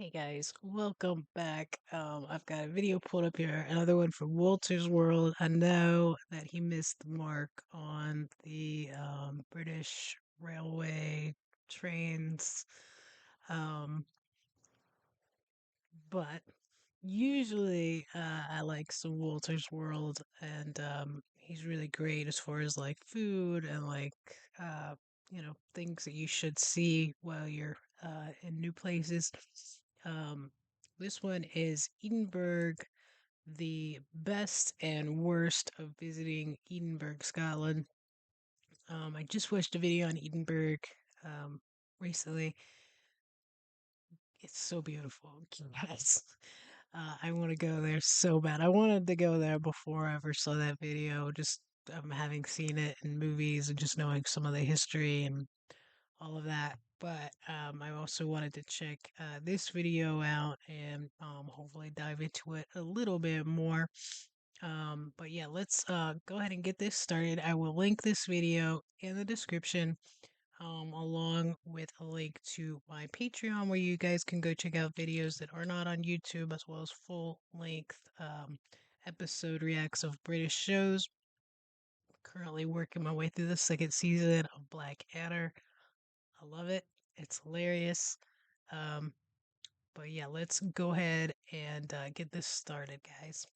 Hey guys, welcome back. I've got a video pulled up here, another one from Walter's World. I know that he missed the mark on the British railway trains, um, but usually I like some Walter's World, and he's really great as far as like food and like things that you should see while you're in new places. Um, this one is Edinburgh, the best and worst of visiting Edinburgh, Scotland. I just watched a video on Edinburgh recently. It's so beautiful, guys. I want to go there so bad. I wanted to go there before I ever saw that video, just having seen it in movies and just knowing some of the history and all of that. But I also wanted to check this video out and hopefully dive into it a little bit more. But yeah, let's go ahead and get this started. I will link this video in the description, along with a link to my Patreon where you guys can go check out videos that are not on YouTube, as well as full length episode reacts of British shows. Currently working my way through the second season of Blackadder. I love it. It's hilarious. Um, but yeah, let's go ahead and get this started, guys.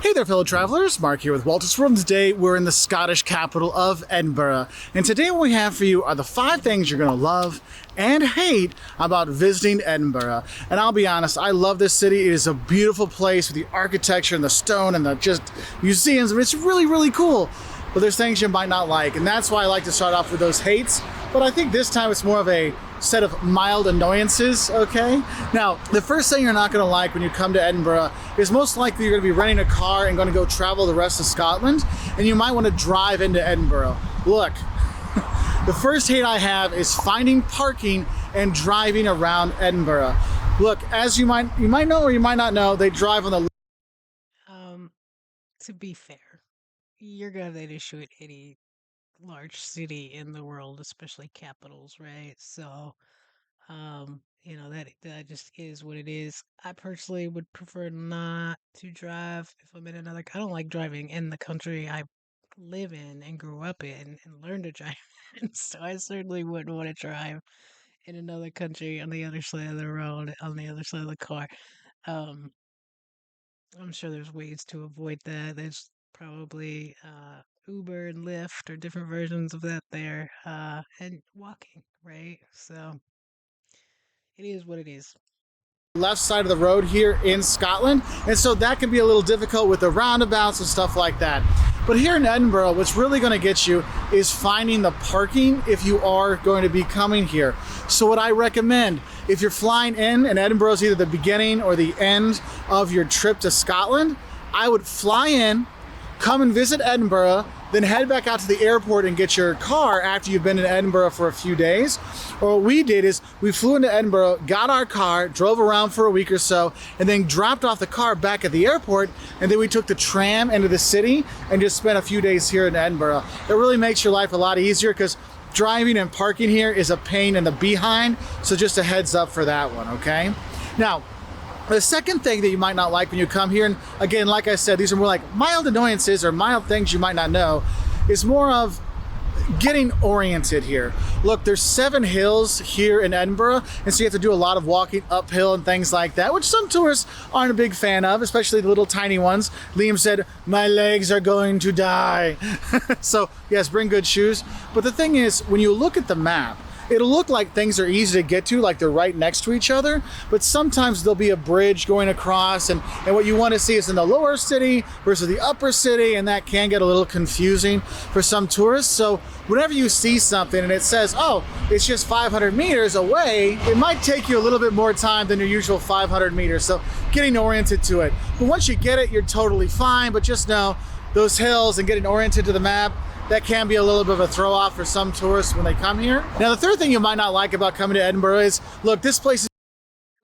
Hey there, fellow travelers. Mark here with Walter's World. Today we're in the Scottish capital of Edinburgh. And today what we have for you are the 5 things you're going to love and hate about visiting Edinburgh. And I'll be honest, I love this city. It is a beautiful place with the architecture and the stone and the just museums. I mean, it's really, really cool. But there's things you might not like. And that's why I like to start off with those hates. But I think this time it's more of a set of mild annoyances, okay? Now, the first thing you're not gonna like when you come to Edinburgh is most likely you're gonna be renting a car and gonna go travel the rest of Scotland, and you might wanna drive into Edinburgh. Look, the first hate I have is finding parking and driving around Edinburgh. Look, as you might know or you might not know, they drive on the Um, to be fair, you're gonna have that issue at any large city in the world, especially capitals, right? So, that just is what it is. I personally would prefer not to drive if I'm in another. I don't like driving in the country I live in and grew up in and learned to drive in. So I certainly wouldn't want to drive in another country on the other side of the road, on the other side of the car. Um, I'm sure there's ways to avoid that. There's probably Uber and Lyft or different versions of that there, and walking, right? So it is what it is. left side of the road here in Scotland, and so that can be a little difficult with the roundabouts and stuff like that. But here in Edinburgh, what's really going to get you is finding the parking if you are going to be coming here. So what I recommend, if you're flying in and Edinburgh is either the beginning or the end of your trip to Scotland, I would fly in, come and visit Edinburgh, then head back out to the airport and get your car after you've been in Edinburgh for a few days. Or what we did is we flew into Edinburgh, got our car, drove around for a week or so, and then dropped off the car back at the airport, and then we took the tram into the city and just spent a few days here in Edinburgh. It really makes your life a lot easier because driving and parking here is a pain in the behind, so just a heads up for that one, okay? Now, the second thing that you might not like when you come here, and again, like I said, these are more like mild annoyances or mild things you might not know, is more of getting oriented here. Look, there's 7 hills here in Edinburgh, and so you have to do a lot of walking uphill and things like that, which some tourists aren't a big fan of, especially the little tiny ones. Liam said, "My legs are going to die." So yes, bring good shoes. But the thing is, when you look at the map, it'll look like things are easy to get to, like they're right next to each other, but sometimes there'll be a bridge going across, and what you want to see is in the lower city versus the upper city, and that can get a little confusing for some tourists. So whenever you see something and it says, oh, it's just 500 meters away, it might take you a little bit more time than your usual 500 meters. So getting oriented to it. But once you get it, you're totally fine, but just know those hills and getting oriented to the map, that can be a little bit of a throw off for some tourists when they come here. Now, the third thing you might not like about coming to Edinburgh is, look, this place is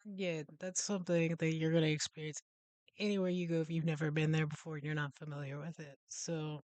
Yeah, that's something that you're gonna experience anywhere you go if you've never been there before and you're not familiar with it. So,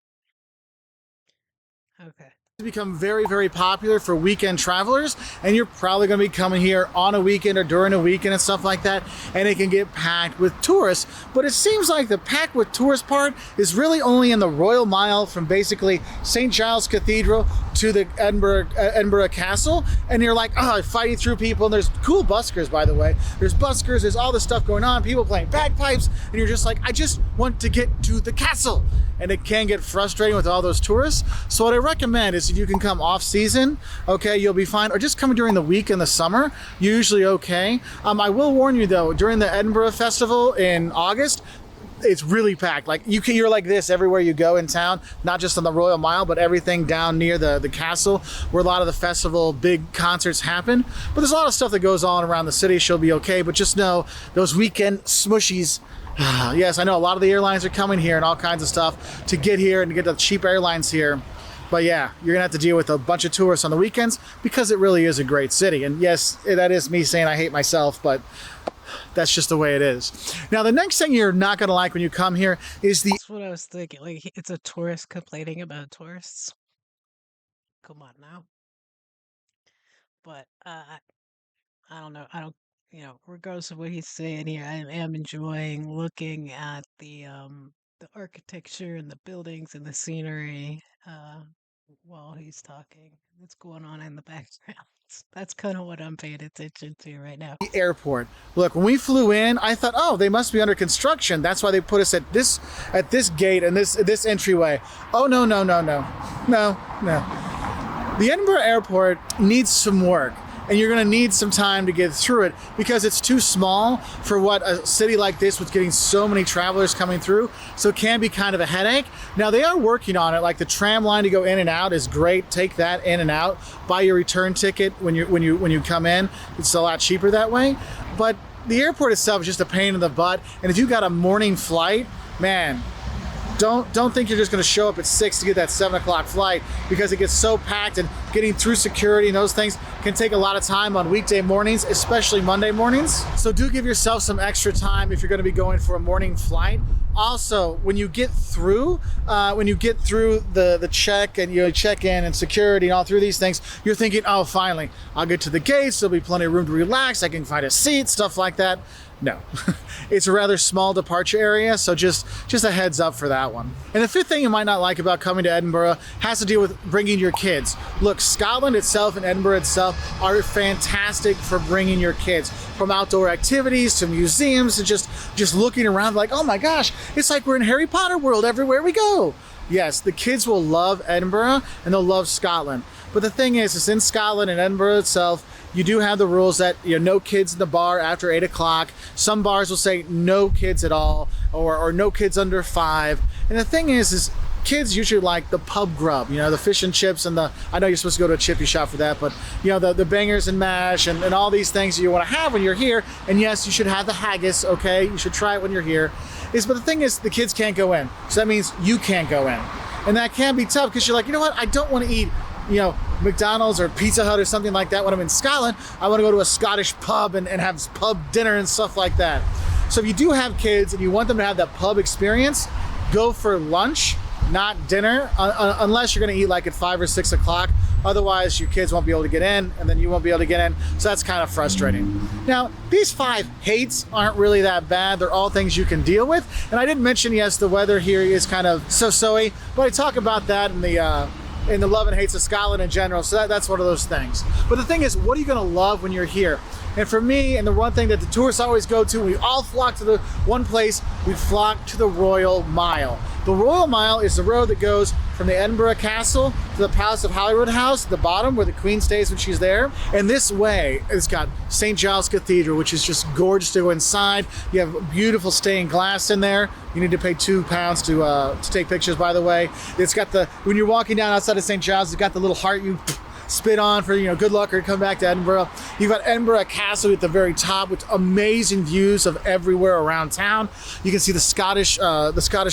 okay. Become very, very popular for weekend travelers, and you're probably going to be coming here on a weekend or during a weekend and stuff like that, and it can get packed with tourists. But it seems like the packed with tourists part is really only in the Royal Mile from basically St. Giles Cathedral to the Edinburgh Castle, and you're like, oh, fighting through people. And there's cool buskers, by the way. There's buskers, there's all this stuff going on, people playing bagpipes, and you're just like, I just want to get to the castle. And it can get frustrating with all those tourists. So what I recommend is if you can come off season, okay, you'll be fine. Or just come during the week in the summer, you're usually okay. I will warn you though, during the Edinburgh Festival in August, it's really packed. Like you're like this everywhere you go in town, not just on the Royal Mile, but everything down near the castle where a lot of the festival big concerts happen. But there's a lot of stuff that goes on around the city. She'll be okay, but just know those weekend smushies. Yes, I know a lot of the airlines are coming here and all kinds of stuff to get here and to get the cheap airlines here. But yeah, you're gonna have to deal with a bunch of tourists on the weekends because it really is a great city. And yes, that is me saying I hate myself, but that's just the way it is. Now, the next thing you're not gonna like when you come here is That's what I was thinking. Like, it's a tourist complaining about tourists. Come on now. But I don't know. I don't, regardless of what he's saying here, I am enjoying looking at the architecture and the buildings and the scenery while he's talking. What's going on in the background? That's kind of what I'm paying attention to right now. the airport. Look, when we flew in, I thought, oh, they must be under construction. That's why they put us at this gate and this entryway. Oh no, no, no, no. No, no. The Edinburgh airport needs some work, and you're going to need some time to get through it because it's too small for what a city like this with getting so many travelers coming through, so it can be kind of a headache. Now they are working on it. Like the tram line to go in and out is great. Take that in and out. Buy your return ticket when you come in. It's a lot cheaper that way. But the airport itself is just a pain in the butt. And if you got a morning flight, man, don't think you're just going to show up at 6 to get that 7 o'clock flight because it gets so packed, and getting through security and those things can take a lot of time on weekday mornings, especially Monday mornings. So do give yourself some extra time if you're going to be going for a morning flight. Also, when you get through the check and you check in and security and all through these things, you're thinking, oh, finally, I'll get to the gates. There'll be plenty of room to relax. I can find a seat, stuff like that. No, it's a rather small departure area, so just a heads up for that one. And the fifth thing you might not like about coming to Edinburgh has to do with bringing your kids. Look, Scotland itself and Edinburgh itself are fantastic for bringing your kids, from outdoor activities to museums to just looking around like, oh my gosh, it's like we're in Harry Potter world everywhere we go. Yes, the kids will love Edinburgh and they'll love Scotland. But the thing is, it's in Scotland and Edinburgh itself, you do have the rules that no kids in the bar after 8 o'clock. Some bars will say no kids at all, or no kids under 5. And the thing is kids usually like the pub grub, the fish and chips and I know you're supposed to go to a chippy shop for that, but the bangers and mash and all these things you want to have when you're here. And yes, you should have the haggis, okay? You should try it when you're here. But the thing is, the kids can't go in. So that means you can't go in. And that can be tough because you're like, you know what? I don't want to eat McDonald's or Pizza Hut or something like that when I'm in Scotland. I want to go to a Scottish pub and have pub dinner and stuff like that. So if you do have kids and you want them to have that pub experience, go for lunch, not dinner, unless you're going to eat like at 5 or 6 o'clock. Otherwise, your kids won't be able to get in, and then you won't be able to get in. So that's kind of frustrating. Now, these 5 hates aren't really that bad. They're all things you can deal with. And I didn't mention, yes, the weather here is kind of so-so-y, but I talk about that in the love and hates of Scotland in general. So that's one of those things. But the thing is, what are you going to love when you're here? And for me, and the one thing that the tourists always go to, we all flock to the one place, we flock to the Royal Mile. The Royal Mile is the road that goes from the Edinburgh Castle to the Palace of Holyrood House at the bottom where the Queen stays when she's there. And this way, it's got St. Giles Cathedral, which is just gorgeous to go inside. You have beautiful stained glass in there. You need to pay £2 to take pictures, by the way. It's got when you're walking down outside of St. Giles, it's got the little heart you spit on for good luck or come back to Edinburgh. You've got Edinburgh Castle at the very top with amazing views of everywhere around town. You can see the Scottish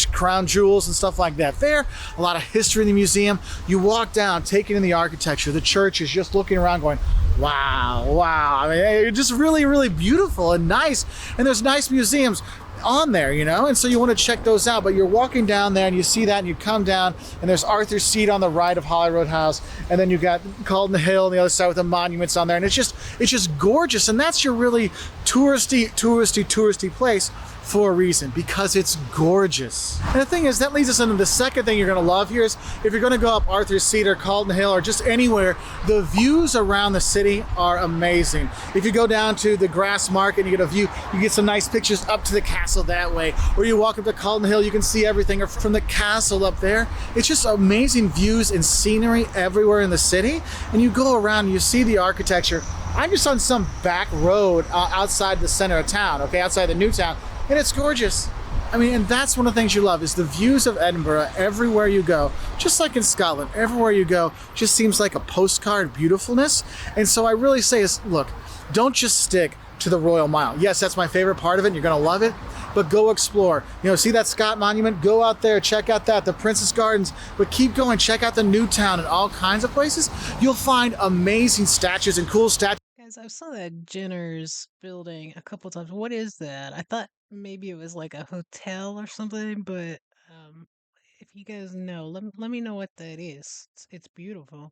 crown jewels and stuff like that there. A lot of history in the museum. You walk down, taking in the architecture. The church is just looking around going, wow, wow. I mean, it's just really, really beautiful and nice. And there's nice museums. on there, you know? And so you want to check those out. But you're walking down there and you see that and you come down and there's Arthur's Seat on the right of Holyrood House. And then you got Calden Hill on the other side with the monuments on there. And it's just gorgeous. And that's your really touristy place for a reason, because it's gorgeous. And the thing is, that leads us into the second thing you're going to love here is if you're going to go up Arthur's Seat or Calden Hill or just anywhere, the views around the city are amazing. If you go down to the Grass Market and you get a view, you get some nice pictures up to the castle that way, or you walk up to Calden Hill, you can see everything from the castle up there. It's just amazing views and scenery everywhere in the city. And you go around and you see the architecture. I'm just on some back road outside the center of town, okay, outside the new town, and it's gorgeous. I mean, and that's one of the things you love is the views of Edinburgh everywhere you go. Just like in Scotland, everywhere you go just seems like a postcard beautifulness. And so I really say is, look, don't just stick to the Royal Mile. Yes, that's my favorite part of it, and you're gonna love it, but go explore. You know, see that Scott Monument? Go out there, check out the Princess Gardens, but keep going, check out the new town and all kinds of places. You'll find amazing statues and cool statues. Guys, I saw that Jenner's building a couple times. What is that? I thought maybe it was like a hotel or something, but if you guys know, let me know what that is. It's beautiful.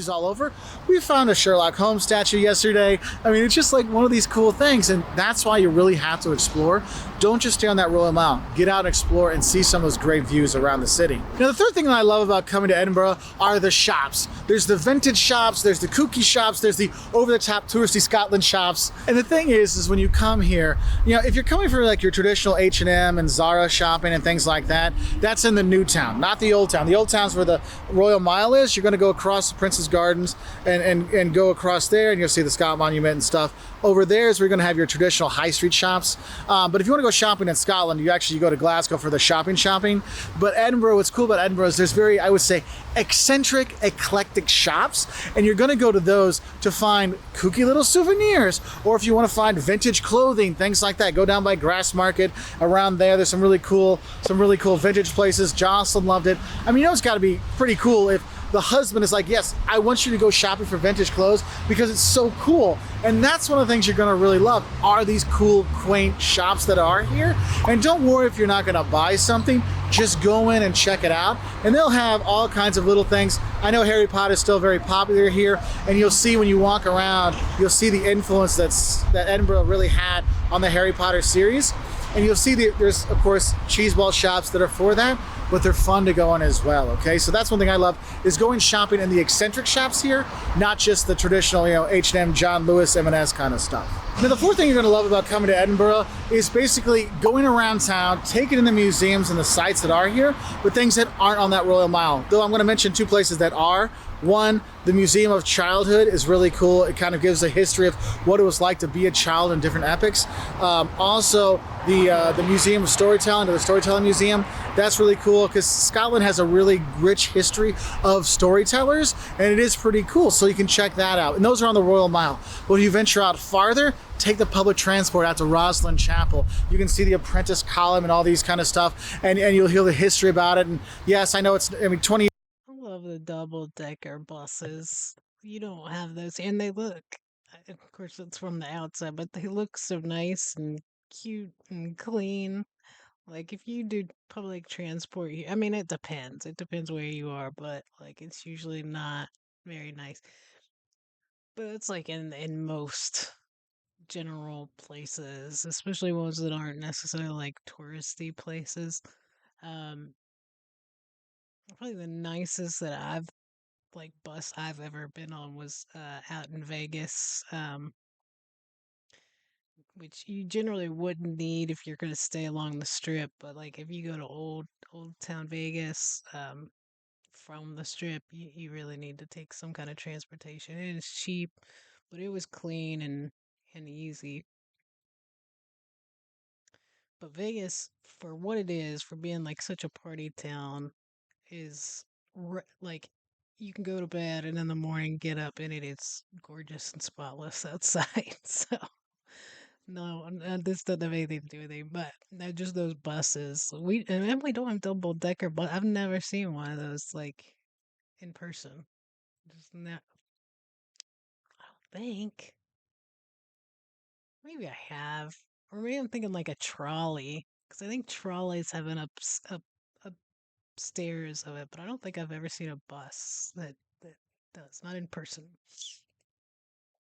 All over. We found a Sherlock Holmes statue yesterday. I mean, it's just like one of these cool things, and that's why you really have to explore. Don't just stay on that Royal Mile. Get out and explore and see some of those great views around the city. Now, the third thing that I love about coming to Edinburgh are the shops. There's the vintage shops, there's the kooky shops, there's the over-the-top touristy Scotland shops. And the thing is when you come here, you know, if you're coming for like your traditional H&M and Zara shopping and things like that, that's in the new town, not the old town. The old town's where the Royal Mile is. You're going to go across the Princess Gardens and go across there, and you'll see the Scott Monument and stuff. Over there is where you're going to have your traditional high street shops. But if you want to go shopping in Scotland, you go to Glasgow for the shopping. But Edinburgh, what's cool about Edinburgh is there's very, I would say, eccentric, eclectic shops, and you're going to go to those to find kooky little souvenirs, or if you want to find vintage clothing, things like that, go down by Grass Market. Around there, there's some really cool vintage places. Jocelyn loved it. I mean, you know, it's got to be pretty cool if the husband is like, yes, I want you to go shopping for vintage clothes because it's so cool. And that's one of the things you're gonna really love are these cool, quaint shops that are here. And don't worry if you're not gonna buy something, just go in and check it out. And they'll have all kinds of little things. I know Harry Potter is still very popular here, and you'll see when you walk around, you'll see the influence that Edinburgh really had on the Harry Potter series. And you'll see there's, of course, cheese ball shops that are for that, but they're fun to go on as well, okay? So that's one thing I love, is going shopping in the eccentric shops here, not just the traditional, you know, H&M, John Lewis, M&S kind of stuff. Now, the fourth thing you're gonna love about coming to Edinburgh is basically going around town, taking in the museums and the sites that are here, but things that aren't on that Royal Mile. Though I'm gonna mention two places that are. One, the Museum of Childhood is really cool. It kind of gives a history of what it was like to be a child in different epochs. Also, the Museum of Storytelling, or the Storytelling Museum, that's really cool because Scotland has a really rich history of storytellers, and it is pretty cool. So you can check that out. And those are on the Royal Mile. When you venture out farther, take the public transport out to Rosslyn Chapel. You can see the Apprentice Column and all these kind of stuff, and you'll hear the history about it. And yes, I know it's, I mean, 20. I love the double-decker buses. You don't have those, and they look, of course, it's from the outside, but they look so nice and cute and clean. Like if you do public transport, I mean, it depends. It depends where you are, but like it's usually not very nice. But it's like in most general places, especially ones that aren't necessarily like touristy places. Um, Probably the nicest that bus I've ever been on was out in Vegas, which you generally wouldn't need if you're gonna stay along the strip. But like if you go to old town Vegas, from the strip, you really need to take some kind of transportation. It is cheap, but it was clean and easy. But Vegas, for what it is, for being like such a party town, is like you can go to bed and in the morning get up and it is gorgeous and spotless outside. So no, this doesn't have anything to do with it, but just those buses. We and Emily don't have double decker, but I've never seen one of those like in person. Just not, I don't think. Maybe I have. or maybe I'm thinking like a trolley, because I think trolleys have an upstairs of it, but I don't think I've ever seen a bus that does, not in person.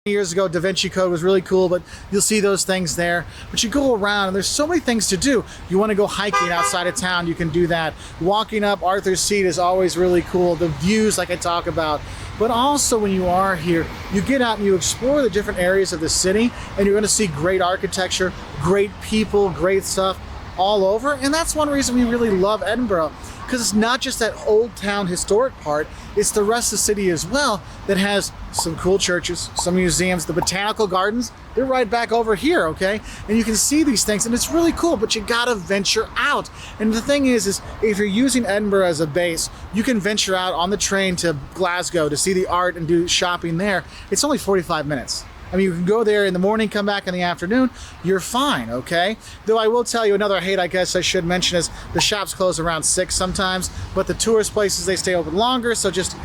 Years ago, Da Vinci Code was really cool, but you'll see those things there. But you go around and there's so many things to do. You want to go hiking outside of town, you can do that. Walking up Arthur's Seat is always really cool. The views, like I talk about. But also when you are here, you get out and you explore the different areas of the city, and you're going to see great architecture, great people, great stuff all over. And that's one reason we really love Edinburgh, because it's not just that old town historic part, it's the rest of the city as well that has some cool churches, some museums, the botanical gardens, they're right back over here, okay? And you can see these things, and it's really cool, but you gotta venture out. And the thing is if you're using Edinburgh as a base, you can venture out on the train to Glasgow to see the art and do shopping there. It's only 45 minutes. I mean, you can go there in the morning, come back in the afternoon, you're fine, okay? Though I will tell you another hate I guess I should mention is the shops close around 6 sometimes, but the tourist places, they stay open longer, so just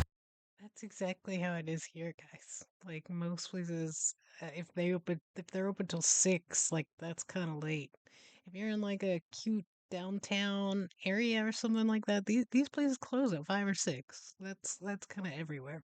That's exactly how it is here, guys. Like most places, if they're open till 6, like that's kind of late. If you're in like a cute downtown area or something like that, these places close at 5 or 6. That's kind of everywhere.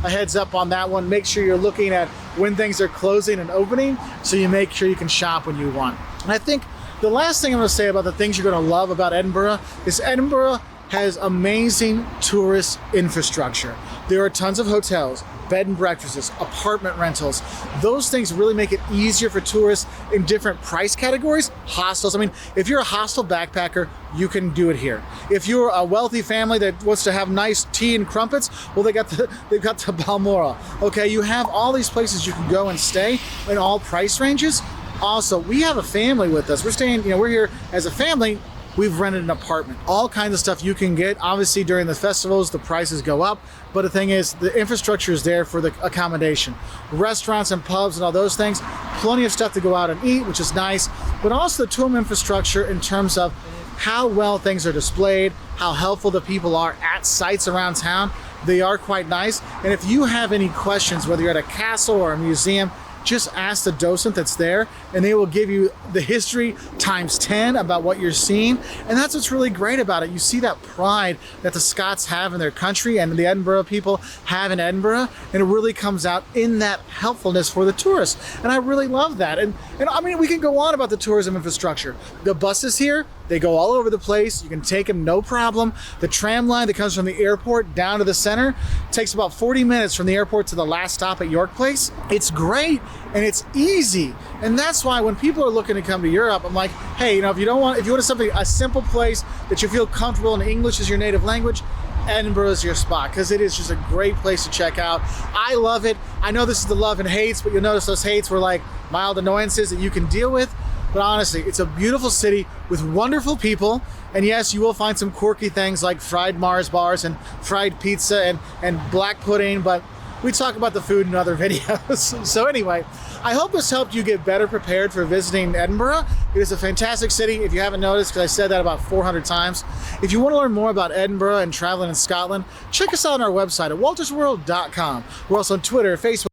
a heads up on that one. Make sure you're looking at when things are closing and opening so you make sure you can shop when you want. And I think the last thing I'm going to say about the things you're going to love about Edinburgh is Edinburgh has amazing tourist infrastructure. There are tons of hotels, bed and breakfasts, apartment rentals. Those things really make it easier for tourists in different price categories. Hostels. I mean, if you're a hostel backpacker, you can do it here. If you're a wealthy family that wants to have nice tea and crumpets, well, they've got the Balmoral. Okay, you have all these places you can go and stay in all price ranges. Also, we have a family with us. We're staying, we're here as a family. We've rented an apartment. All kinds of stuff you can get. Obviously, during the festivals, the prices go up. But the thing is, the infrastructure is there for the accommodation. Restaurants and pubs and all those things. Plenty of stuff to go out and eat, which is nice. But also the tour infrastructure in terms of how well things are displayed, how helpful the people are at sites around town. They are quite nice. And if you have any questions, whether you're at a castle or a museum, just ask the docent that's there and they will give you the history times 10 about what you're seeing. And that's what's really great about it. You see that pride that the Scots have in their country and the Edinburgh people have in Edinburgh, and it really comes out in that helpfulness for the tourists. And I really love that. And I mean, we can go on about the tourism infrastructure. The buses here, they go all over the place. You can take them no problem. The tram line that comes from the airport down to the center takes about 40 minutes from the airport to the last stop at York Place. It's great and it's easy. And that's why when people are looking to come to Europe, I'm like, hey, if you want something, a simple place that you feel comfortable and English is your native language, Edinburgh is your spot, because it is just a great place to check out. I love it. I know this is the love and hates, but you'll notice those hates were like mild annoyances that you can deal with. But honestly, it's a beautiful city with wonderful people. And yes, you will find some quirky things like fried Mars bars and fried pizza and black pudding, but we talk about the food in other videos. So anyway, I hope this helped you get better prepared for visiting Edinburgh. It is a fantastic city, if you haven't noticed, because I said that about 400 times. If you want to learn more about Edinburgh and traveling in Scotland, check us out on our website at waltersworld.com. We're also on Twitter, Facebook.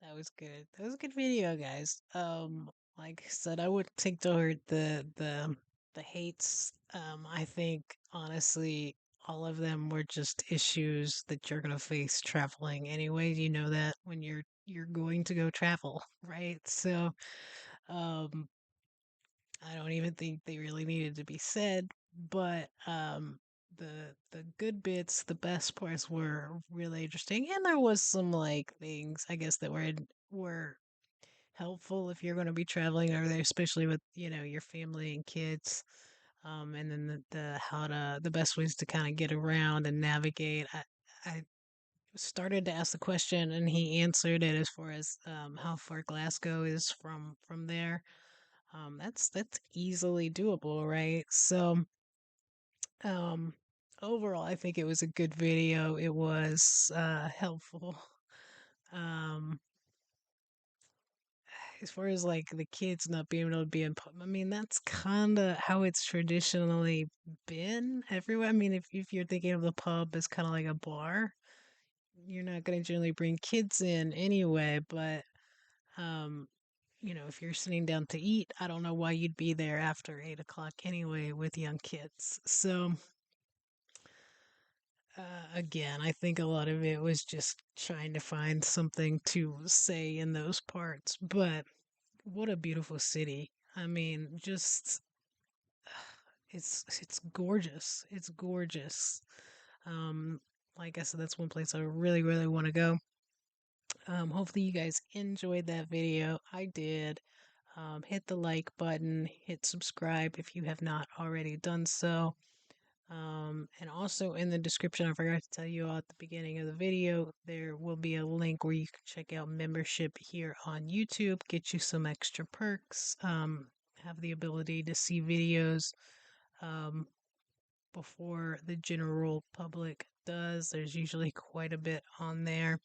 That was good. That was a good video, guys. Like I said, I would take toward the hates. I think honestly, all of them were just issues that you're gonna face traveling anyway. You know that when you're going to go travel, right? So, um, I don't even think they really needed to be said, but the good bits, the best parts were really interesting, and there was some like things I guess that were helpful if you're going to be traveling over there, especially with your family and kids. And then the best ways to kind of get around and navigate. I started to ask the question, and he answered it as far as how far Glasgow is from there. That's easily doable, right? So, um, overall, I think it was a good video. It was helpful. Um, as far as like the kids not being able to be in pub, I mean, that's kind of how it's traditionally been everywhere. I mean, if you're thinking of the pub as kind of like a bar, you're not going to generally bring kids in anyway, but um if you're sitting down to eat, I don't know why you'd be there after 8 o'clock anyway with young kids. So, again, I think a lot of it was just trying to find something to say in those parts. But what a beautiful city. I mean, just it's gorgeous. It's gorgeous. Um, like I said, that's one place I really, really want to go. Hopefully you guys enjoyed that video. I did. Hit the like button, hit subscribe if you have not already done so. And also in the description, I forgot to tell you all at the beginning of the video, there will be a link where you can check out membership here on YouTube, get you some extra perks, have the ability to see videos um, before the general public does. There's usually quite a bit on there.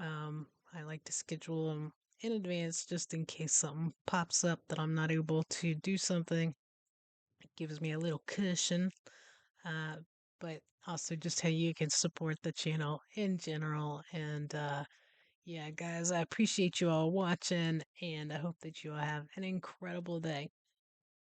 I like to schedule them in advance just in case something pops up that I'm not able to do something. It gives me a little cushion. Uh, but also just how you can support the channel in general. And yeah, guys, I appreciate you all watching, and I hope that you all have an incredible day.